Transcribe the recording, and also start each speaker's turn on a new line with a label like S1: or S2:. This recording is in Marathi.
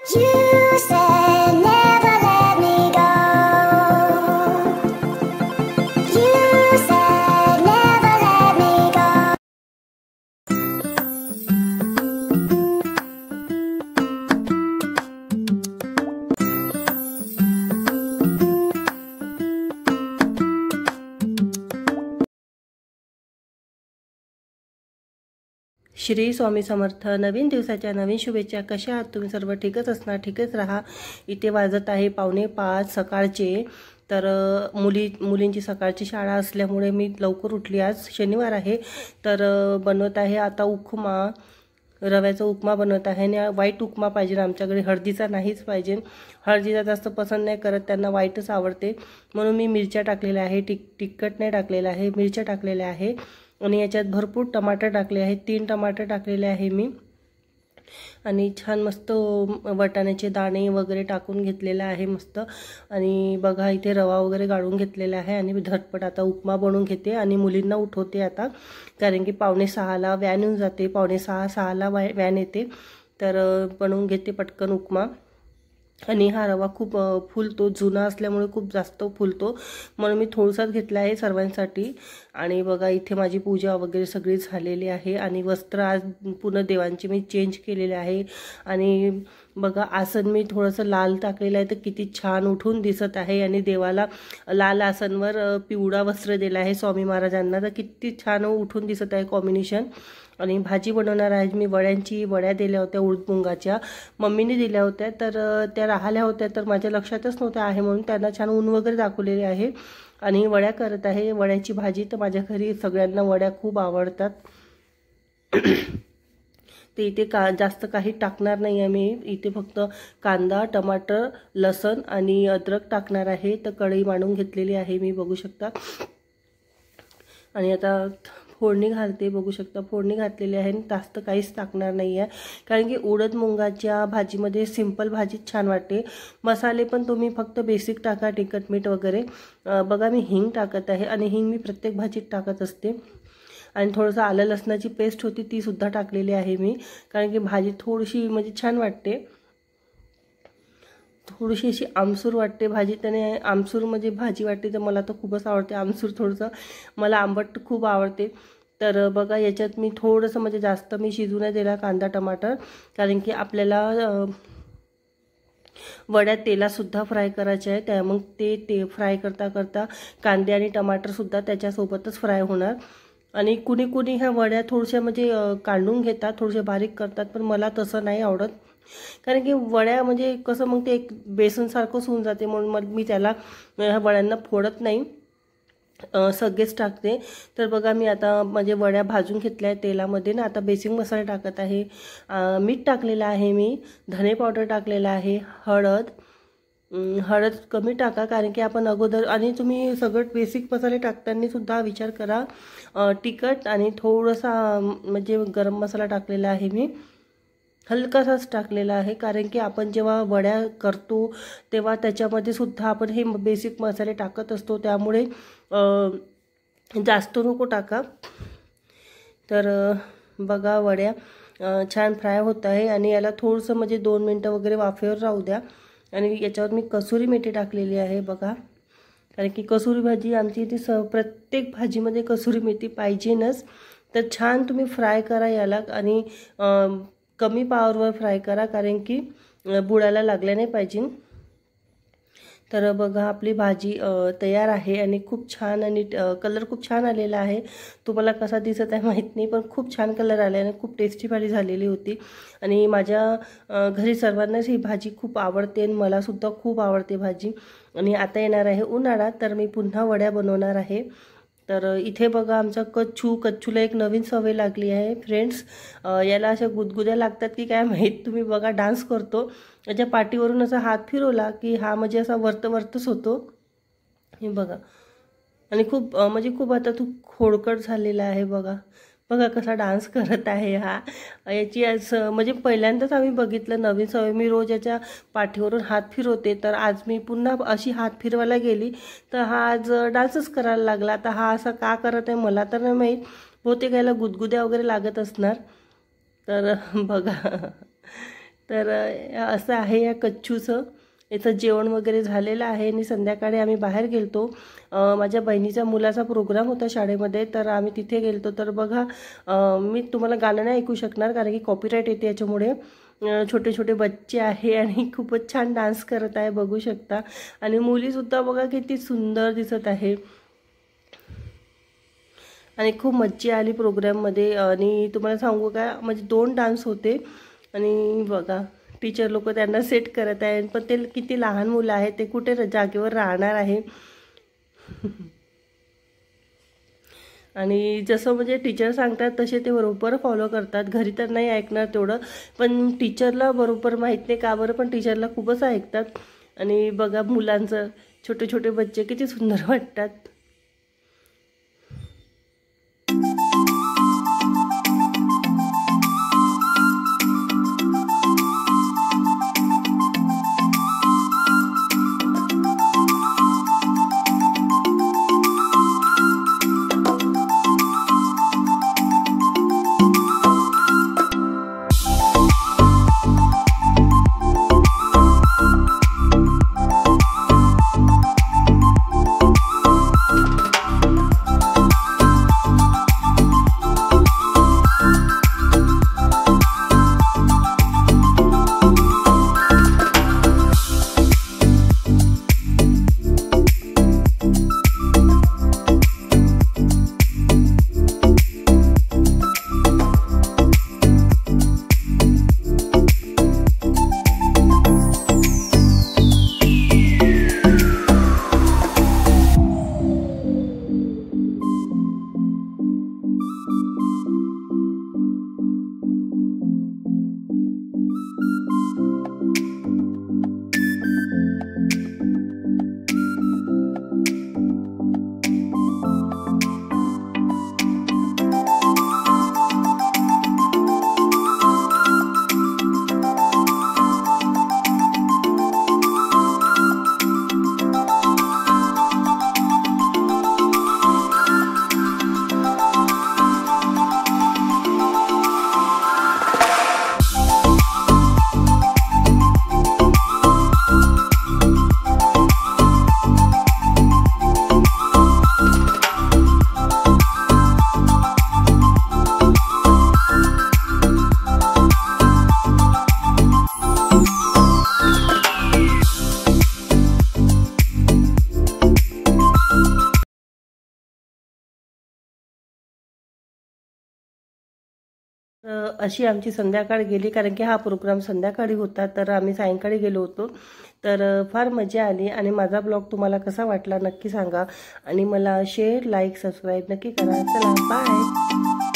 S1: You said never let me go. You said never let me go.
S2: Shri Swami Samarth. नवीन दिवसाच्या नवीन शुभेच्छा। कशा आहात तुम्ही सर्व? ठीकच असणार, ठीकच राहा। इथे वाजत आहे 4:45 सकाळचे। तर मुलींची सकाळची शाळा असल्यामुळे मी लवकर उठली। आज शनिवार आहे तर बनवत आहे आता उपमा, रव्याचा उपमा बनवत आहे। आणि व्हाईट उपमा पाहिजे आमच्याकडे, हळदीचा नाहीच पाहिजे। हळदीचा जास्त पसंत नाही करत, त्यांना व्हाईटच आवडते। म्हणून मी मिरच्या टाकलेल्या आहे, तिखट नाही टाकलेलं आहे, मिरच्या टाकलेल्या आहे। आणि याच्यात भरपूर टमाटर टाकले आहेत, 3 टमाटर टाकलेले आहे मी। आणि छान मस्त वाटाण्याचे दाणे वगैरे टाकून घेतलेला आहे मस्त। आणि बघा इथे रवा वगैरे गाळून घेतलेला आहे। आणि झटपट आता उपमा बनवून घेते आणि मुलींना उठवते आता, कारण की 5:45ला व्हॅन येऊन जाते। 5:45-6ला व्हॅन येते, तर बनवून घेते पटकन उपमा। आणि हा रवा खूप फुलतो, जुना असल्यामुळे खूप जास्त फुलतो, म्हणून मी थोडासाच घेतला आहे सर्वांसाठी। आणि बघा इथे माझी पूजा वगैरे सगळी झालेली आहे। आणि वस्त्र आज पुन्हा देवांची मी चेंज केलेले आहे। आणि बघा आसन मी थोडंसं लाल टाकलेलं आहे, तर किती छान उठून दिसत आहे। आणि देवाला लाल आसनवर पिवळा वस्त्र दिलं आहे स्वामी महाराजांना, तर किती छान उठून दिसत आहे कॉम्बिनेशन। आणि भाजी बनवणार आहे मी वड्या दिल्या होत्या उडद मुंगाच्या, मम्मीने दिल्या होत्या, तर त्या राहिल्या होत्या, तर माझ्या लक्षातच नव्हत्या आहे म्हणून त्यांना छान ऊन वगैरे दाखवलेले आहे। आणि वड्या करत आहे, वड्याची भाजी। तर माझ्या घरी सगळ्यांना वड्या खूप आवडतात। ते इथे जास्त काही टाकणार नाही आहे मी, इथे फक्त कांदा, टमाटर, लसण आणि अद्रक टाकणार आहे। तर कढई मांडून घेतलेली आहे मी, बघू शकता। आणि आता फोडणी घालते, बघू शकता फोडणी घातलेली आहे। जास्त काहीच टाकणार नाही आहे, कारण की उडद मुंगाच्या भाजीमध्ये सिंपल भाजीच छान वाटते। मसाले पण तुम्ही फक्त बेसिक टाका, तिखट मीठ वगैरे। बघा मी हिंग टाकत आहे, आणि हिंग मी प्रत्येक भाजीत टाकत असते। आणि थोडंसं आलं लसणाची पेस्ट होती ती सुद्धा टाकलेली आहे मी, कारण की भाजी थोडीशी म्हणजे छान वाटते, थोडीशी अशी आमसूर वाटते भाजी। त्याने आमसूर म्हणजे भाजी वाटते, तर मला तर खूपच आवडते आमसूर, थोडंसं मला आंबट खूप आवडते। तर बघा याच्यात मी थोडंसं म्हणजे जास्त मी शिजू नाही दिला कांदा टमाटर, कारण की आपल्याला वड्यात तेलातसुद्धा फ्राय करायचे आहे, त्या मग ते फ्राय करता करता कांदे आणि टमाटरसुद्धा त्याच्यासोबतच फ्राय होणार। आणि कुणी ह्या वड्या थोड्याशा म्हणजे काढून घेतात, थोडेसे बारीक करतात, पण मला तसं नाही आवडत, कारण की वड्या म्हणजे कसं मग ते एक बेसनसारखंच होऊन जाते, म्हणून मग मी त्याला ह्या वड्यांना फोडत नाही, सगळेच टाकते। तर बघा मी आता म्हणजे वड्या भाजून घेतल्या तेलामध्ये ना, आता बेसिक मसाला टाकत आहे। मीठ टाकलेलं आहे मी, धने पावडर टाकलेलं आहे, हळद कमी टाका, कारण की आपण अगोदर, आणि तुम्ही सगळं बेसिक मसाले टाकताना सुद्धा विचार करा। तिखट आणि थोडासा म्हणजे गरम मसाला टाकलेला आहे मी, हलकासाच टाकलेला आहे, कारण की आपण जेव्हा वड्या करतो तेव्हा त्याच्यामध्ये सुद्धा आपण हे बेसिक मसाले टाकत असतो, त्यामुळे जास्त नको टाका। तर बघा वड्या छान फ्राय होत आहे, आणि याला थोडंसं म्हणजे 2 मिनटं वगैरे वाफेवर राहू द्या। आणि याच्यावर मी कसुरी मेथी टाकलेली आहे बघा, कारण की कसुरी भाजी आमची इथे प्रत्येक भाजीमध्ये कसुरी मेथी पाहिजेनच। तर छान तुम्ही फ्राय करा याला, आणि कमी पावरवर फ्राय करा, कारण की बुडाला लागल्या नाही पाहिजे। तर बघा आपली भाजी तयार आहे, आणि खूप छान, आणि कलर खूप छान आलेला आहे। तुम्हाला कसा दिसत आहे माहीत नाही, पण खूप छान कलर आला आणि खूप टेस्टी भाजी झालेली होती। आणि माझ्या घरी सर्वांनाच ही भाजी खूप आवडते, आणि मलासुद्धा खूप आवडते भाजी। आणि आता येणार आहे उन्हाळा, तर मी पुन्हा वड्या बनवणार आहे। तर इथे बघा आमचा कच्छूला एक नवीन सवय लागली आहे फ्रेंड्स, याला अशा गुदगुद्या लागतात की काय माहीत। तुम्ही बघा डान्स करतो, याच्या पाठीवरून असा हात फिरवला की हा म्हणजे असा वरतच होतो, हे बघा। आणि खूप म्हणजे खूप आता तो खोडकर झालेला आहे, बघा कसा डान्स करत आहे हा। याची म्हणजे पहिल्यांदाच आम्ही बघितलं नवीन सवय, मी रोज याच्या पाठीवरून हात फिरवते, तर आज मी पुन्हा अशी हात फिरवायला गेली तर हा आज डान्सच करायला लागला। आता हा असा का करत आहे मला तर नाही माहीत, बहुतेक याला गुदगुद्या वगैरे लागत असणार। तर बघा तर असं आहे या कच्छूचं. याचं जेवण वगैरे झालेलं आहे आणि संध्याकाळी आम्ही बाहेर गेलतो. माझ्या बहिणीच्या मुलाचा प्रोग्राम होता शाळेमध्ये, तर आम्ही तिथे गेलतो. तर बघा, मी तुम्हाला गाणं नाही ऐकू शकणार कारण की कॉपीराईट येते याच्यामुळे. छोटे छोटे बच्चे आहे आणि खूपच छान डान्स करत आहे, बघू शकता. आणि मुलीसुद्धा बघा किती सुंदर दिसत आहे आणि खूप मज्जा आली प्रोग्राममध्ये. आणि तुम्हाला सांगू का, म्हणजे 2 डान्स होते आणि बघा टीचर लोक त्यांना सेट करत आहे. पण ते किती लहान मुलं आहेत, ते कुठे जागेवर राहणार आहे. आणि जसं म्हणजे टीचर सांगतात तसे ते बरोबर फॉलो करतात. घरी तर नाही ऐकणार तेवढं, पण टीचरला बरोबर माहीत नाही का बरं, पण टीचरला खूपच ऐकतात. आणि बघा मुलांचं, छोटे छोटे बच्चे किती सुंदर वाटतात. अशी आमची संध्याकाळ गेली, कारण की हा प्रोग्राम संध्याकाळी होता, तर आम्ही सायंकाळी गेलो होतो. तर फार मजा आली. आणि माझा ब्लॉग तुम्हाला कसा वाटला नक्की सांगा आणि मला शेअर, लाईक, सबस्क्राईब नक्की करा. चला बाय.